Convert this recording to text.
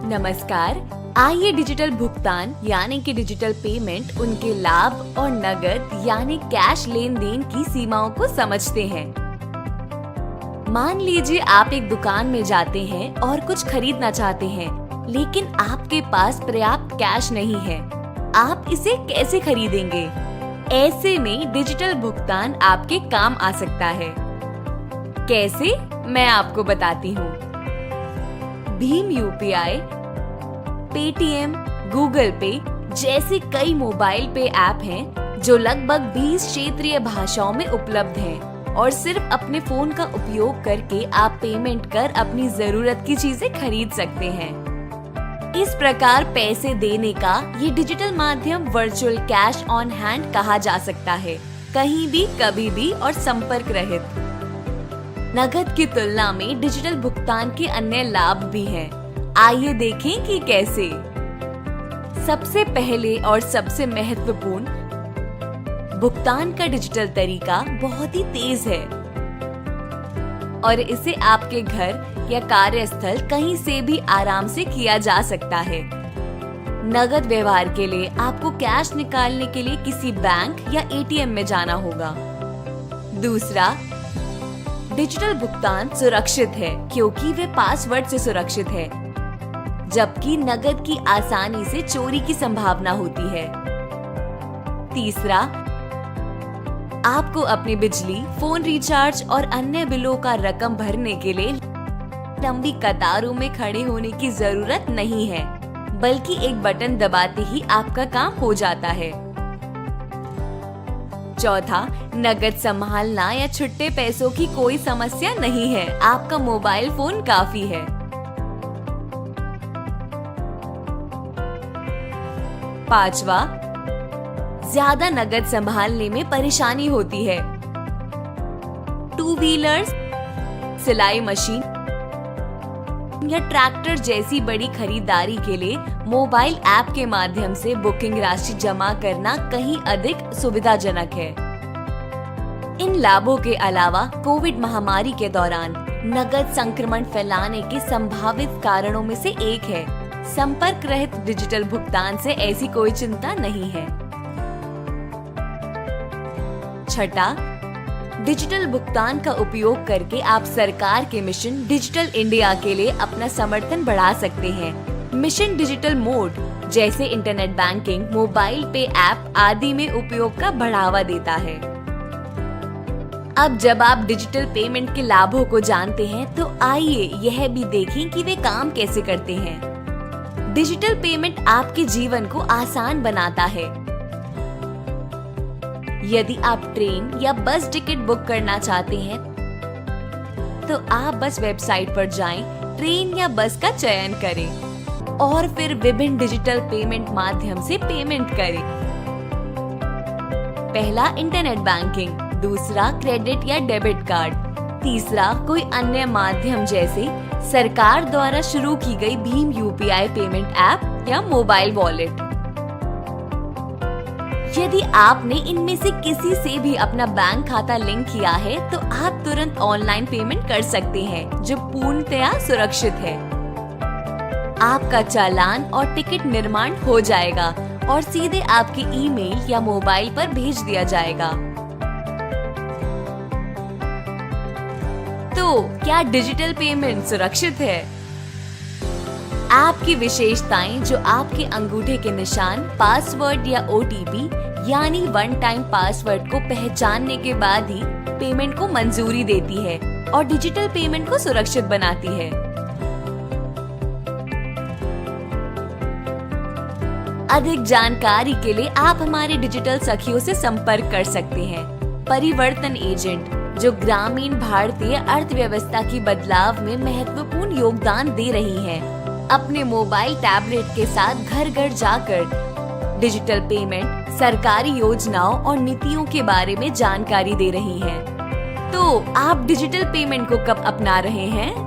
नमस्कार। आइए डिजिटल भुगतान यानी कि डिजिटल पेमेंट, उनके लाभ और नगद यानी कैश लेन देन की सीमाओं को समझते हैं। मान लीजिए आप एक दुकान में जाते हैं और कुछ खरीदना चाहते हैं, लेकिन आपके पास पर्याप्त कैश नहीं है। आप इसे कैसे खरीदेंगे? ऐसे में डिजिटल भुगतान आपके काम आ सकता है। कैसे? मैं आपको बताती हूँ। भीम यूपीआई, पेटीएम, गूगल पे जैसे कई मोबाइल पे ऐप हैं जो लगभग 20 क्षेत्रीय भाषाओं में उपलब्ध हैं और सिर्फ अपने फोन का उपयोग करके आप पेमेंट कर अपनी जरूरत की चीजें खरीद सकते हैं। इस प्रकार पैसे देने का ये डिजिटल माध्यम वर्चुअल कैश ऑन हैंड कहा जा सकता है, कहीं भी कभी भी और संपर्क रहित। नगद की तुलना में डिजिटल भुगतान के अन्य लाभ भी हैं। आइए देखें कि कैसे। सबसे पहले और सबसे महत्वपूर्ण, भुगतान का डिजिटल तरीका बहुत ही तेज है और इसे आपके घर या कार्यस्थल कहीं से भी आराम से किया जा सकता है। नगद व्यवहार के लिए आपको कैश निकालने के लिए किसी बैंक या एटीएम में जाना होगा। दूसरा, डिजिटल भुगतान सुरक्षित है क्योंकि वे पासवर्ड से सुरक्षित है, जबकि नगद की आसानी से चोरी की संभावना होती है। तीसरा, आपको अपनी बिजली, फोन रिचार्ज और अन्य बिलों का रकम भरने के लिए लंबी कतारों में खड़े होने की जरूरत नहीं है, बल्कि एक बटन दबाते ही आपका काम हो जाता है। चौथा, नगद संभालना या छुट्टे पैसों की कोई समस्या नहीं है, आपका मोबाइल फोन काफी है। पांचवा, ज्यादा नगद संभालने में परेशानी होती है। टू व्हीलर्स, सिलाई मशीन या ट्रैक्टर जैसी बड़ी खरीदारी के लिए मोबाइल ऐप के माध्यम से बुकिंग राशि जमा करना कहीं अधिक सुविधाजनक है। इन लाभों के अलावा कोविड महामारी के दौरान नगद संक्रमण फैलाने के संभावित कारणों में से एक है। संपर्क रहित डिजिटल भुगतान से ऐसी कोई चिंता नहीं है। छठा, डिजिटल भुगतान का उपयोग करके आप सरकार के मिशन डिजिटल इंडिया के लिए अपना समर्थन बढ़ा सकते हैं। मिशन डिजिटल मोड जैसे इंटरनेट बैंकिंग, मोबाइल पे ऐप आदि में उपयोग का बढ़ावा देता है। अब जब आप डिजिटल पेमेंट के लाभों को जानते हैं, तो आइए यह भी देखें कि वे काम कैसे करते हैं। डिजिटल पेमेंट आपके जीवन को आसान बनाता है। यदि आप ट्रेन या बस टिकट बुक करना चाहते हैं, तो आप बस वेबसाइट पर जाएं, ट्रेन या बस का चयन करें और फिर विभिन्न डिजिटल पेमेंट माध्यम से पेमेंट करें। पहला, इंटरनेट बैंकिंग। दूसरा, क्रेडिट या डेबिट कार्ड। तीसरा, कोई अन्य माध्यम जैसे सरकार द्वारा शुरू की गई भीम यूपीआई पेमेंट ऐप या मोबाइल वॉलेट। यदि आपने इनमें से किसी से भी अपना बैंक खाता लिंक किया है, तो आप तुरंत ऑनलाइन पेमेंट कर सकते हैं, जो पूर्णतया सुरक्षित है। आपका चालान और टिकट निर्माण हो जाएगा और सीधे आपके ईमेल या मोबाइल पर भेज दिया जाएगा। तो क्या डिजिटल पेमेंट सुरक्षित है? ऐप की विशेषताएं जो आपके अंगूठे के निशान, पासवर्ड या ओटीपी यानी वन टाइम पासवर्ड को पहचानने के बाद ही पेमेंट को मंजूरी देती है और डिजिटल पेमेंट को सुरक्षित बनाती है। अधिक जानकारी के लिए आप हमारे डिजिटल सखियों से संपर्क कर सकते हैं। परिवर्तन एजेंट, जो ग्रामीण भारतीय अर्थव्यवस्था की बदलाव में महत्वपूर्ण योगदान दे रही हैं, अपने मोबाइल टैबलेट के साथ घर घर जाकर डिजिटल पेमेंट, सरकारी योजनाओं और नीतियों के बारे में जानकारी दे रही हैं। तो आप डिजिटल पेमेंट को कब अपना रहे हैं?